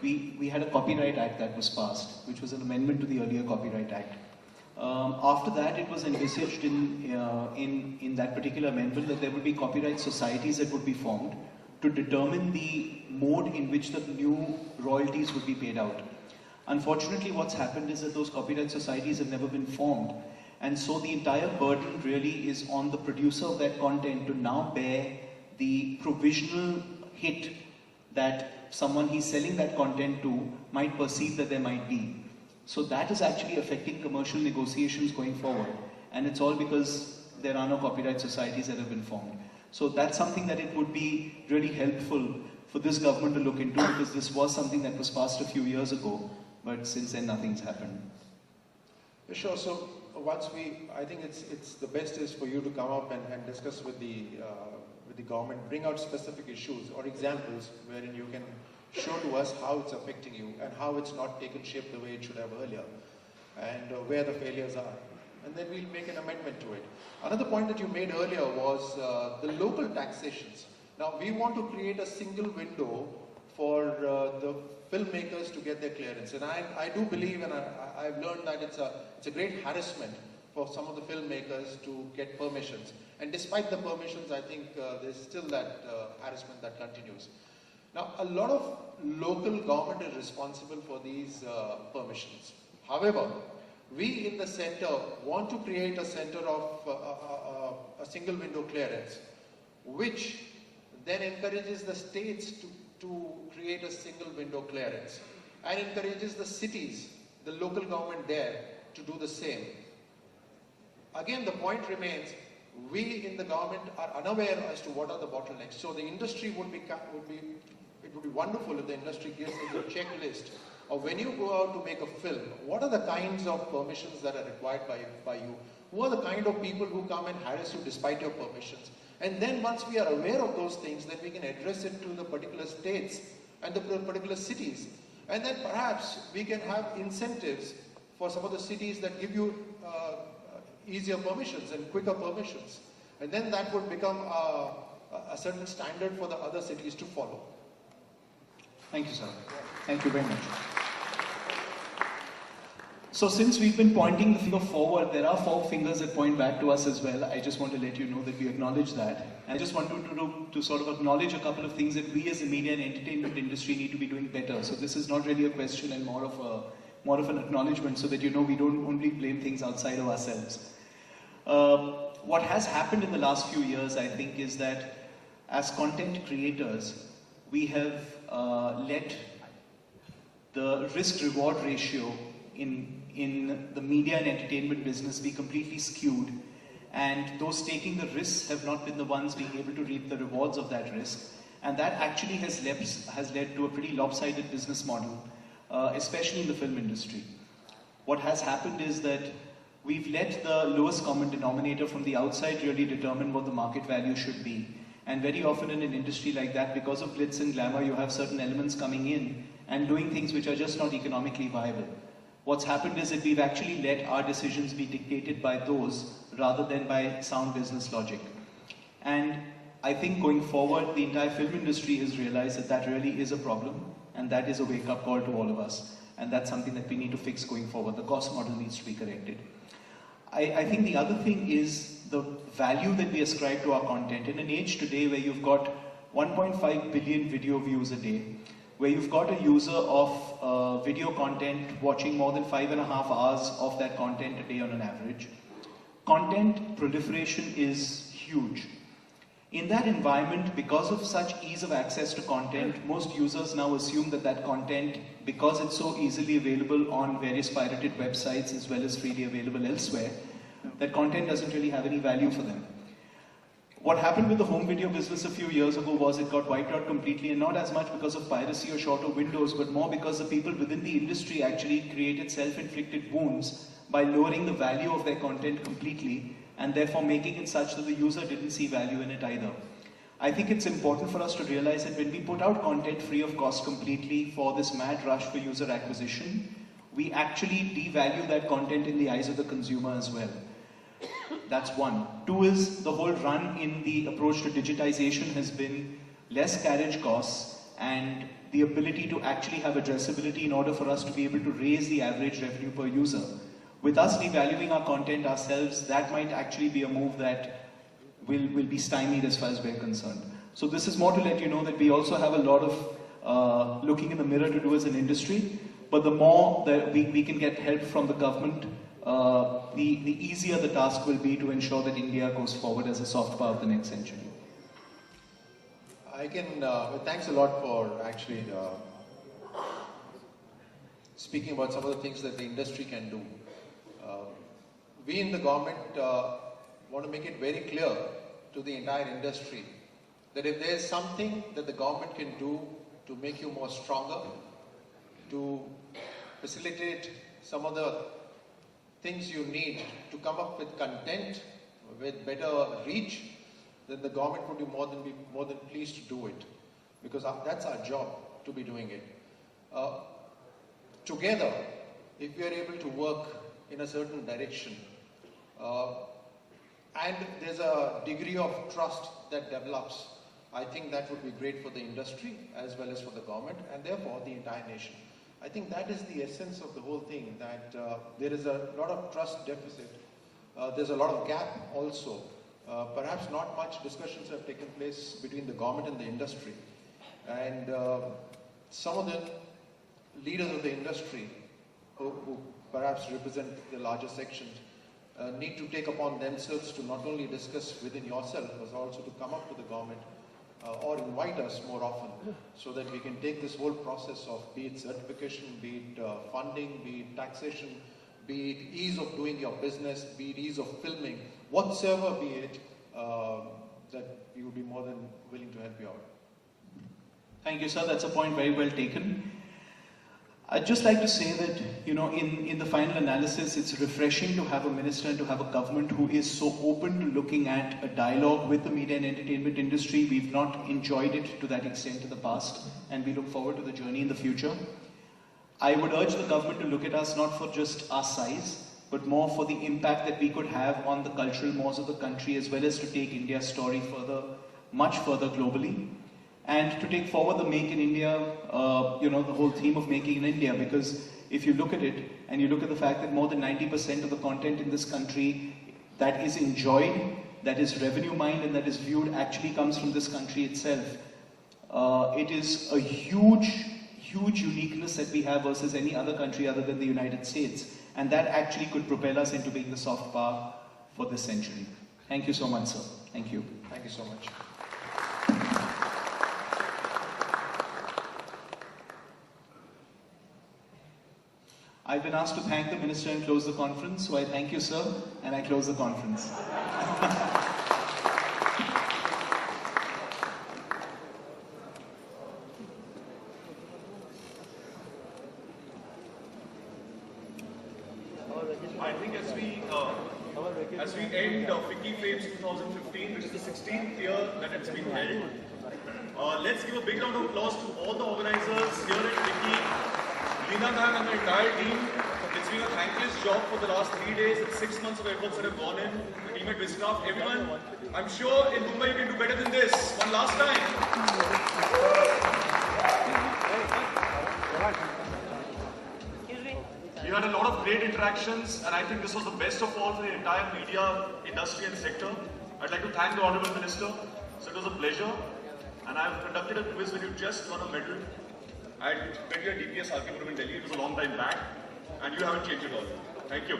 we had a Copyright Act that was passed, which was an amendment to the earlier Copyright Act. After that, it was envisaged in that particular amendment that there would be copyright societies that would be formed to determine the mode in which the new royalties would be paid out. Unfortunately, what's happened is that those copyright societies have never been formed, and so the entire burden really is on the producer of that content to now bear the provisional hit that someone he's selling that content to might perceive that there might be. So that is actually affecting commercial negotiations going forward, and it's all because there are no copyright societies that have been formed. So that's something that it would be really helpful for this government to look into, because this was something that was passed a few years ago, but since then nothing's happened. Sure. So I think it's the best is for you to come up and discuss with the government, bring out specific issues or examples wherein you can show to us how it's affecting you and how it's not taken shape the way it should have earlier, and where the failures are. And then we'll make an amendment to it. Another point that you made earlier was the local taxations. Now, we want to create a single window for the filmmakers to get their clearance. And I do believe, and I've learned that it's a great harassment for some of the filmmakers to get permissions. And despite the permissions, I think there's still that harassment that continues. Now, a lot of local government is responsible for these permissions. However, we in the center want to create a center of a single window clearance, which then encourages the states to create a single window clearance and encourages the cities, the local government there, to do the same. Again, the point remains, we in the government are unaware as to what are the bottlenecks. So the industry it would be wonderful if the industry gives us a checklist of when you go out to make a film, what are the kinds of permissions that are required by you? Who are the kind of people who come and harass you despite your permissions? And then once we are aware of those things, then we can address it to the particular states and the particular cities. And then perhaps we can have incentives for some of the cities that give you easier permissions and quicker permissions. And then that would become a certain standard for the other cities to follow. Thank you, sir. Thank you very much. So since we've been pointing the finger forward, there are 4 fingers that point back to us as well. I just want to let you know that we acknowledge that. And I just want to sort of acknowledge a couple of things that we as the media and entertainment industry need to be doing better. So this is not really a question and more of an acknowledgement, so that you know we don't only blame things outside of ourselves. What has happened in the last few years, I think, is that as content creators, we have let the risk-reward ratio in the media and entertainment business be completely skewed, and those taking the risks have not been the ones being able to reap the rewards of that risk, and that actually has led to a pretty lopsided business model, especially in the film industry. What has happened is that we've let the lowest common denominator from the outside really determine what the market value should be. And very often in an industry like that, because of glitz and glamour, you have certain elements coming in and doing things which are just not economically viable. What's happened is that we've actually let our decisions be dictated by those rather than by sound business logic. And I think going forward, the entire film industry has realized that that really is a problem, and that is a wake-up call to all of us. And that's something that we need to fix going forward. The cost model needs to be corrected. I think the other thing is the value that we ascribe to our content. In an age today where you've got 1.5 billion video views a day, where you've got a user of video content watching more than 5.5 hours of that content a day on an average, content proliferation is huge. In that environment, because of such ease of access to content, most users now assume that that content, because it's so easily available on various pirated websites as well as freely available elsewhere, that content doesn't really have any value for them. What happened with the home video business a few years ago was it got wiped out completely, and not as much because of piracy or shorter windows, but more because the people within the industry actually created self-inflicted wounds by lowering the value of their content completely, and therefore making it such that the user didn't see value in it either. I think it's important for us to realize that when we put out content free of cost completely for this mad rush for user acquisition, we actually devalue that content in the eyes of the consumer as well. That's one. Two is the whole run in the approach to digitization has been less carriage costs and the ability to actually have addressability in order for us to be able to raise the average revenue per user. With us devaluing our content ourselves, that might actually be a move that will be stymied as far as we're concerned. So this is more to let you know that we also have a lot of looking in the mirror to do as an industry, but the more that we can get help from the government, the easier the task will be to ensure that India goes forward as a soft power of the next century. Thanks a lot for actually speaking about some of the things that the industry can do. We in the government want to make it very clear to the entire industry that if there is something that the government can do to make you more stronger, to facilitate some of the things you need to come up with content with better reach, then the government would be more than pleased to do it, because that's our job to be doing it. Together, if we are able to work in a certain direction, and there's a degree of trust that develops, I think that would be great for the industry as well as for the government, and therefore the entire nation. I think that is the essence of the whole thing, that there is a lot of trust deficit. There's a lot of gap also. Perhaps not much discussions have taken place between the government and the industry. And some of the leaders of the industry who perhaps represent the larger sections need to take upon themselves to not only discuss within yourself, but also to come up to the government or invite us more often, so that we can take this whole process of, be it certification, be it funding, be it taxation, be it ease of doing your business, be it ease of filming, whatsoever be it, that we would be more than willing to help you out. Thank you, sir. That's a point very well taken. I'd just like to say that, you know, in the final analysis, it's refreshing to have a minister and to have a government who is so open to looking at a dialogue with the media and entertainment industry. We've not enjoyed it to that extent in the past, and we look forward to the journey in the future. I would urge the government to look at us not for just our size, but more for the impact that we could have on the cultural mores of the country, as well as to take India's story further, much further globally. And to take forward the Make in India, you know, the whole theme of Making in India, because if you look at it, and you look at the fact that more than 90% of the content in this country that is enjoyed, that is revenue mined, and that is viewed actually comes from this country itself. It is a huge uniqueness that we have versus any other country other than the United States. And that actually could propel us into being the soft power for this century. Thank you so much, sir. Thank you. Thank you so much. I've been asked to thank the minister and close the conference, so I thank you, sir, and I close the conference. I think as we end FICCI Flames 2015, which is the 16th year that it's been held, let's give a big round of applause to all the organizers here at FICCI. Leena ma'am and the entire team. It's been a thankless job for the last 3 days. It's 6 months of efforts that have gone in. The team at Viscraft, everyone. I'm sure in Mumbai you can do better than this. One last time. We had a lot of great interactions, and I think this was the best of all for the entire media industry and sector. I'd like to thank the Honourable Minister. So it was a pleasure. And I've conducted a quiz when you just won a medal. I met you at DPS Arkipuram in Delhi. It was a long time back, and you haven't changed it all. Thank you.